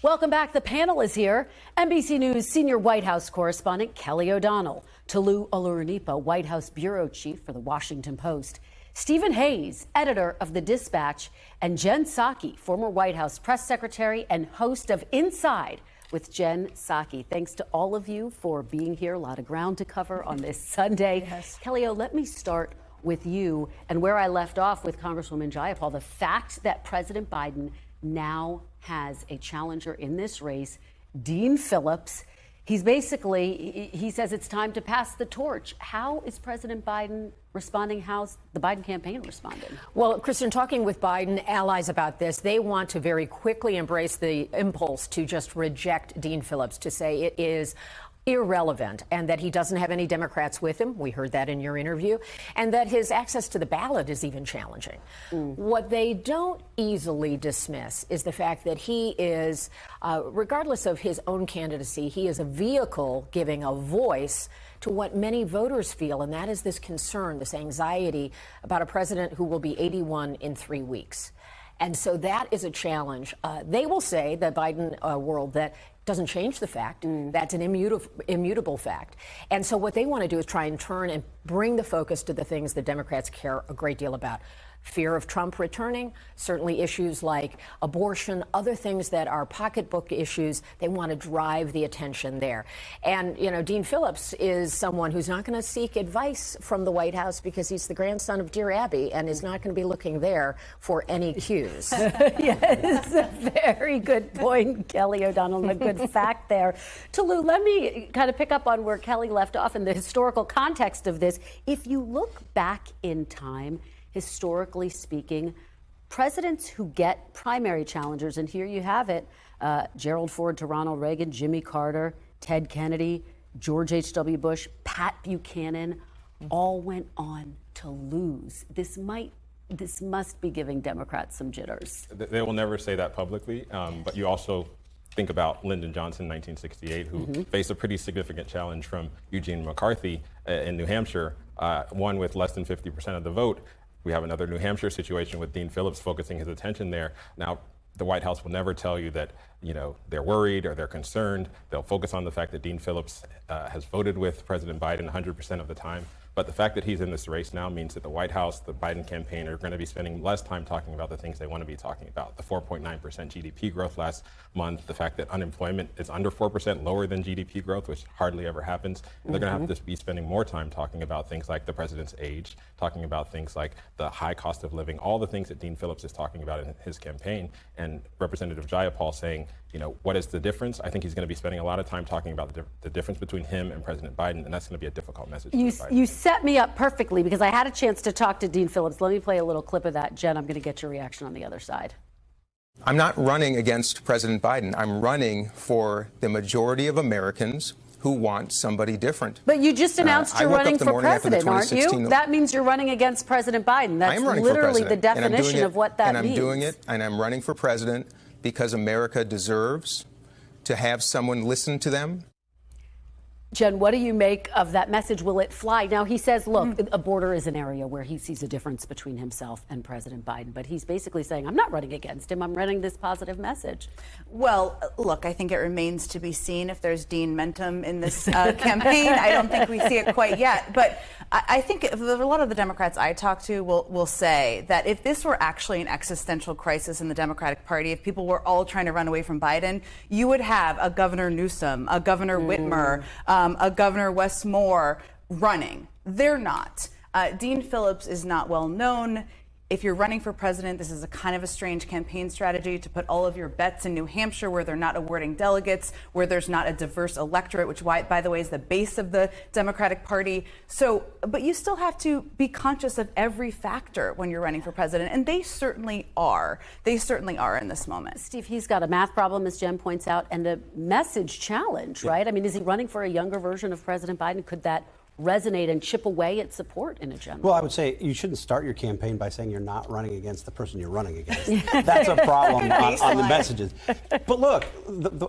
Welcome back. The panel is here. NBC News senior White House correspondent Kelly O'Donnell, Toluse Olorunnipa, White House bureau chief for the Washington Post, Stephen Hayes, editor of The Dispatch, and Jen Psaki, former White House press secretary and host of Inside with Jen Psaki. Thanks to all of you for being here. A lot of ground to cover on this Sunday. Yes. Kelly O, let me start with you and where I left off with Congresswoman Jayapal. The fact that President Biden now has a challenger in this race, Dean Phillips. He says it's time to pass the torch. How is President Biden responding? How's the Biden campaign responding? Well, Kristen, talking with Biden allies about this, they want to very quickly embrace the impulse to just reject Dean Phillips, to say it is irrelevant and that he doesn't have any Democrats with him. We heard that in your interview. And that his access to the ballot is even challenging. What they don't easily dismiss is the fact that he is, regardless of his own candidacy, he is a vehicle giving a voice to what many voters feel, and that is this concern, this anxiety about a president who will be 81 in 3 weeks. And so that is a challenge. They will say, the Biden world, that doesn't change the fact. That's an immutable fact. And so what they want to do is try and turn and bring the focus to the things the Democrats care a great deal about. Fear of Trump returning, certainly issues like abortion, other things that are pocketbook issues. They want to drive the attention there. And, you know, Dean Phillips is someone who's not going to seek advice from the White House because he's the grandson of Dear Abby and is not going to be looking there for any cues. Yes, a very good point, Kelly O'Donnell, and a good fact there. Tolu, let me kind of pick up on where Kelly left off in the historical context of this. If you look back in time, historically speaking, presidents who get primary challengers, and here you have it, Gerald Ford to Ronald Reagan, Jimmy Carter, Ted Kennedy, George H.W. Bush, Pat Buchanan, all went on to lose. This must be giving Democrats some jitters. They will never say that publicly, but you also think about Lyndon Johnson in 1968, who faced a pretty significant challenge from Eugene McCarthy in New Hampshire, won with less than 50% of the vote. We have another New Hampshire situation with Dean Phillips focusing his attention there. Now, the White House will never tell you that, you know, they're worried or they're concerned. They'll focus on the fact that Dean Phillips has voted with President Biden 100% of the time. But the fact that he's in this race now means that the White House, the Biden campaign, are going to be spending less time talking about the things they want to be talking about. The 4.9% GDP growth last month, the fact that unemployment is under 4%, lower than GDP growth, which hardly ever happens. And they're going to have to be spending more time talking about things like the president's age, talking about things like the high cost of living, all the things that Dean Phillips is talking about in his campaign. And Representative Jayapal saying, you know, what is the difference? I think he's going to be spending a lot of time talking about the difference between him and President Biden, and that's going to be a difficult message. You set me up perfectly because I had a chance to talk to Dean Phillips. Let me play a little clip of that. Jen, I'm going to get your reaction on the other side. I'm not running against President Biden. I'm running for the majority of Americans who want somebody different. But you just announced you're running for president, aren't you? That means you're running against President Biden. That's literally the definition of what that means. And I'm doing it, and I'm running for president because America deserves to have someone listen to them. Jen, what do you make of that message? Will it fly? Now, he says, look, a border is an area where he sees a difference between himself and President Biden. But he's basically saying, I'm not running against him. I'm running this positive message. Well, look, I think it remains to be seen if there's Dean Mentum in this campaign. I don't think we see it quite yet. But I think a lot of the Democrats I talk to will say that if this were actually an existential crisis in the Democratic Party, if people were all trying to run away from Biden, you would have a Governor Newsom, a Governor Whitmer, a Governor Westmore running. They're not. Dean Phillips is not well known. If you're running for president, this is a kind of a strange campaign strategy to put all of your bets in New Hampshire where they're not awarding delegates, where there's not a diverse electorate, which, by the way, is the base of the Democratic Party. So, but you still have to be conscious of every factor when you're running for president, and they certainly are. They certainly are in this moment. Steve, he's got a math problem, as Jen points out, and a message challenge, right? I mean, is he running for a younger version of President Biden? Could that resonate and chip away at support in a general? Well, I would say you shouldn't start your campaign by saying you're not running against the person you're running against. That's a problem on the messages. But look,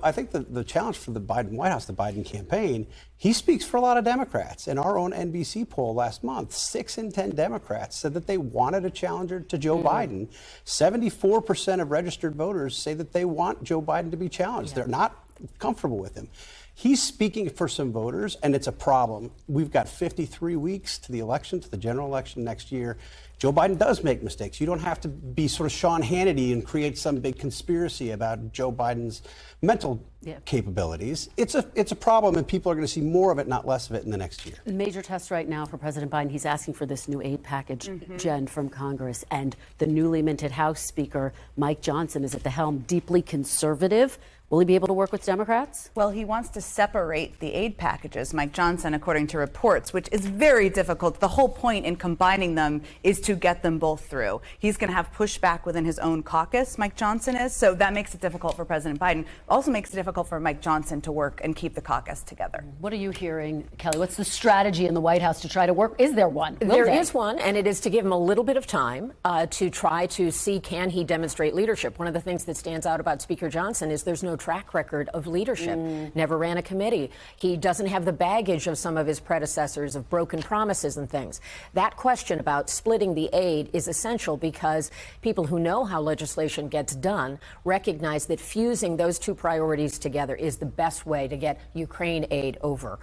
I think the challenge for the Biden White House, the Biden campaign, he speaks for a lot of Democrats. In our own NBC poll last month, 6 in 10 Democrats said that they wanted a challenger to Joe Biden. 74% of registered voters say that they want Joe Biden to be challenged. They're not comfortable with him. He's speaking for some voters, and it's a problem. We've got 53 weeks to the election, to the general election next year. Joe Biden does make mistakes. You don't have to be sort of Sean Hannity and create some big conspiracy about Joe Biden's mental capabilities. It's a problem, and people are going to see more of it, not less of it, in the next year. Major test right now for President Biden. He's asking for this new aid package, Jen, from Congress. And the newly minted House Speaker, Mike Johnson, is at the helm, deeply conservative. Will he be able to work with Democrats? Well, he wants to separate the aid packages, Mike Johnson, according to reports, which is very difficult. The whole point in combining them is to get them both through. He's going to have pushback within his own caucus, Mike Johnson is, so that makes it difficult for President Biden. Also makes it difficult for Mike Johnson to work and keep the caucus together. What are you hearing, Kelly? What's the strategy in the White House to try to work? Is there one? There is one, and it is to give him a little bit of time to try to see, can he demonstrate leadership? One of the things that stands out about Speaker Johnson is there's no track record of leadership. Never ran a committee. He doesn't have the baggage of some of his predecessors of broken promises and things. That question about splitting the aid is essential because people who know how legislation gets done recognize that fusing those two priorities together is the best way to get Ukraine aid over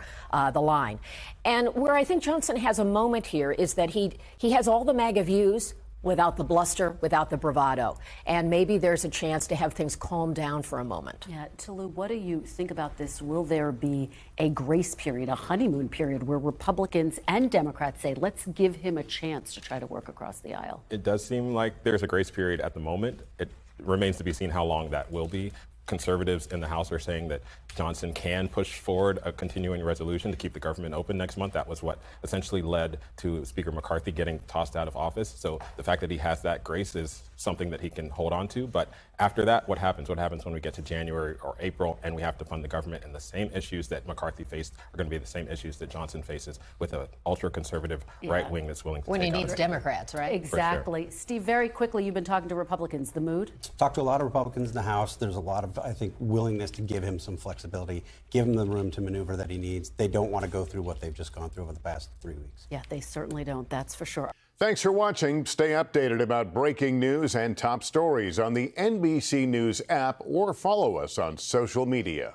the line. And where I think Johnson has a moment here is that he has all the MAGA views without the bluster, without the bravado. And maybe there's a chance to have things calm down for a moment. Yeah, Tolu, what do you think about this? Will there be a grace period, a honeymoon period, where Republicans and Democrats say, let's give him a chance to try to work across the aisle? It does seem like there's a grace period at the moment. It remains to be seen how long that will be. Conservatives in the House are saying that Johnson can push forward a continuing resolution to keep the government open next month. That was what essentially led to Speaker McCarthy getting tossed out of office. So the fact that he has that grace is something that he can hold on to. But after that, what happens? What happens when we get to January or April and we have to fund the government, and the same issues that McCarthy faced are going to be the same issues that Johnson faces with an ultra-conservative right wing that's willing to when take he needs Democrats, right? Exactly. Sure. Steve, very quickly, you've been talking to Republicans. The mood? Talked to a lot of Republicans in the House. There's a lot of, I think, willingness to give him some flexibility, give him the room to maneuver that he needs. They don't want to go through what they've just gone through over the past 3 weeks. Yeah, they certainly don't. That's for sure. Thanks for watching. Stay updated about breaking news and top stories on the NBC News app or follow us on social media.